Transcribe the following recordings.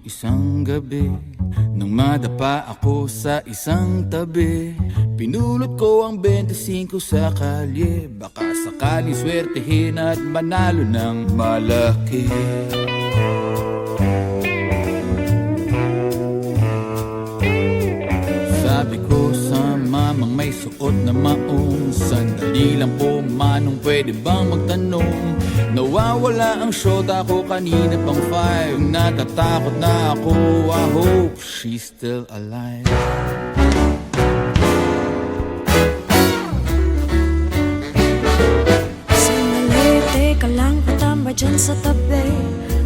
isang gabi, nang madapa ako sa isang tabi, pinulot ko ang 25 sa kalye. Baka sakaling swertehin at manalo ng malaki. Sabi ko sa mamang may suot na maong, sandali lang po manong, pwede bang magtanong? Nawawala ang syota ko kanina pang 5. Natatakot na ako, I hope she's still alive. Sandali, teka lang, patamba dyan sa tabi.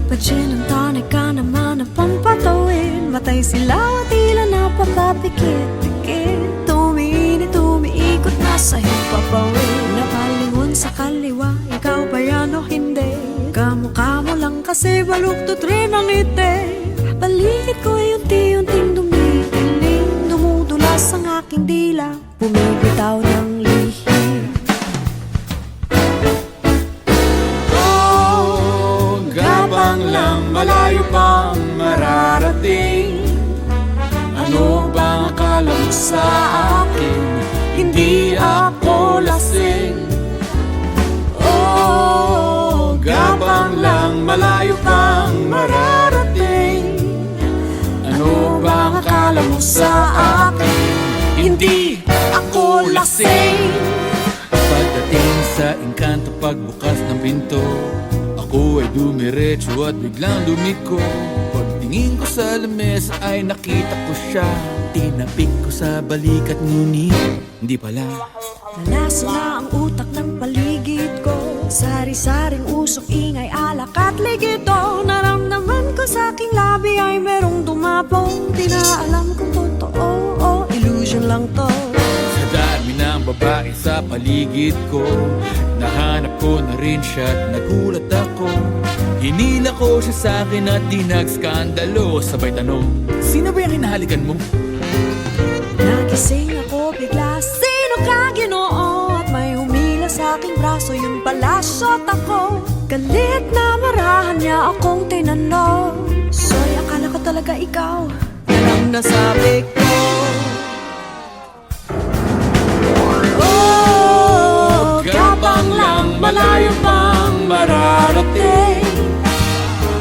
Pa-gin and tonic ka naman ang pampatawin. Matay sila o tila napapapikit-pikit. Tumiinit, tumiikot na sa hipapawin. Napalingon sa kaliwa, ikaw ba yan o hindi? Kamukha mo lang kasi baluktot rin ang ngiti. Paligid ko ay unti-unting dumidilim. Dumudulas ang aking dila, bumibitaw ng lihim. Oh, gabang lang, malayo pang mararating. Ano bang akala mo sa akin? Hindi ako lasing. Oh, gabang lang, malayo pang mararating. Ano bang akala mo sa akin? Hindi ako lasing. Pagdating sa engkanto, pagbukas ng pinto, ako ay dumiretso at biglang lumiko. Pagtingin ko sa lamesa ay nakita ko siya. Tinapik ko sa balikat ngunit hindi pala. Nalasa na ang utak ng paligid ko. Sari-saring usok, ingay, alak at ligido. Naramdaman ko sa aking labi ay merong dumapong. Di na alam kung totoo o illusion lang to. Sa dami ng babae sa paligid ko, nahanap ko na rin siya at nagulat ako. Hinila ko siya sa akin at di nagskandalo. Sabay tanong, sino ba yung hinahalikan mo? Nagising ako bigla, sino ka Ginoo? At may humila sa aking braso, yun pala shot ako. Galit na marahan niya akong tinanong. Soy, akala ko talaga ikaw, yan ang nasabi ko. Oh, Gabang lang, malayo pang mararating.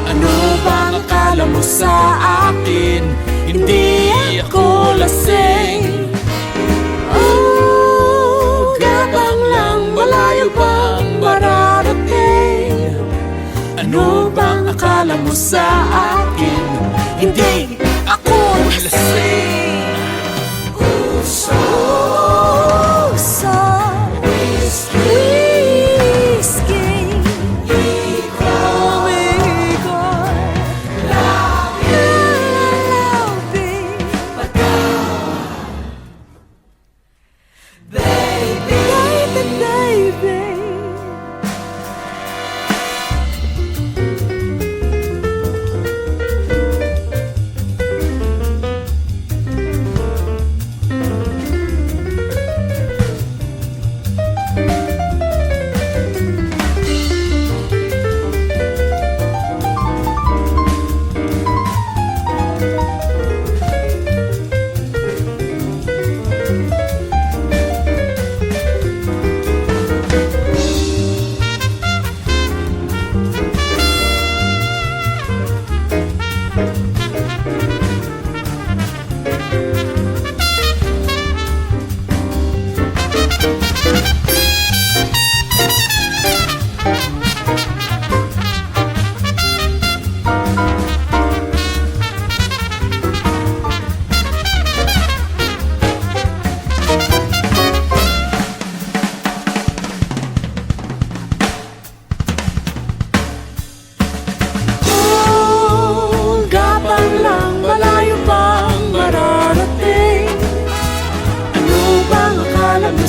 Ano bang akala mo sa akin? Hindi ako lasing. Oh, gabang lang, malayo pang mararating. Ano bang akala mo sa akin? Hindi ako lasing. so whiskey,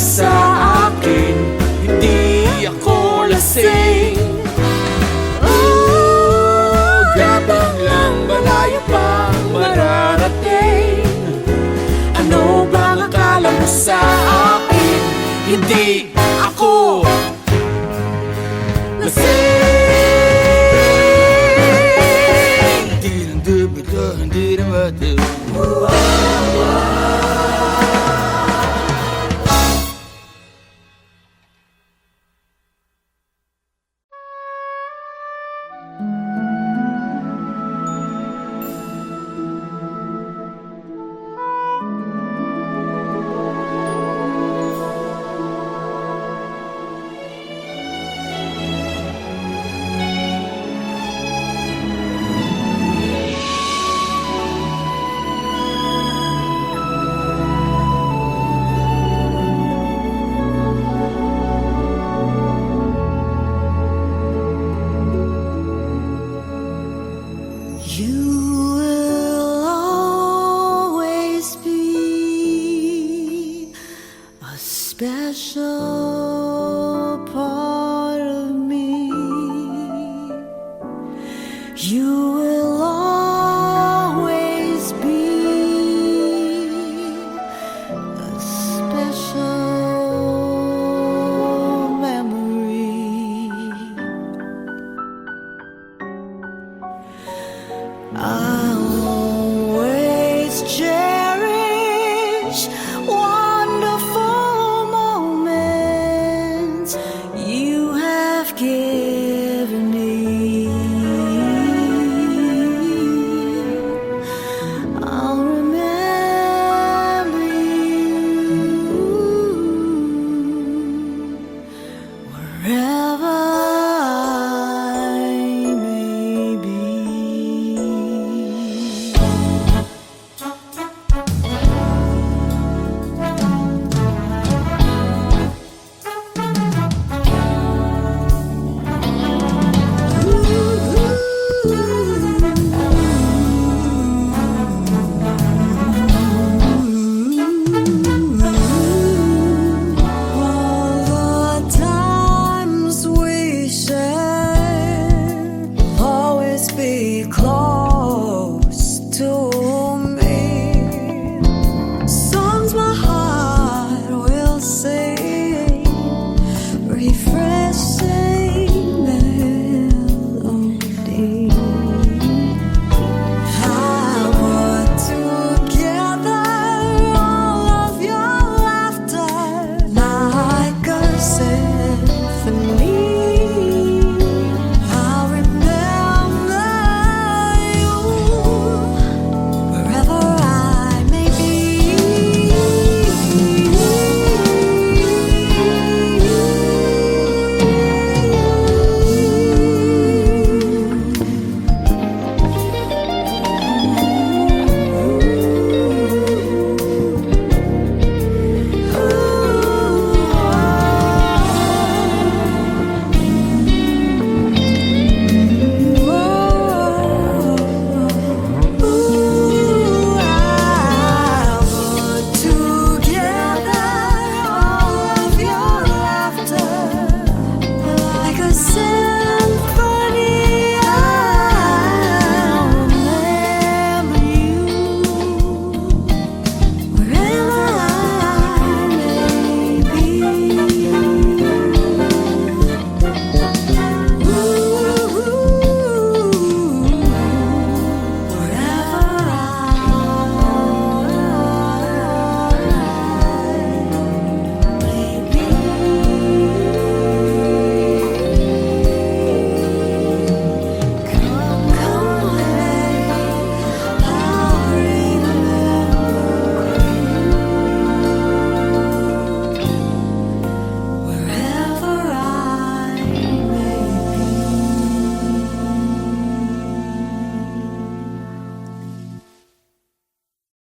sa akin, hindi ako lasing. Oh, gabang lang, malayo pang mararating. Ano bang akala mo sa akin? Hindi ako lasing. Di lang dubito too. You will always be a special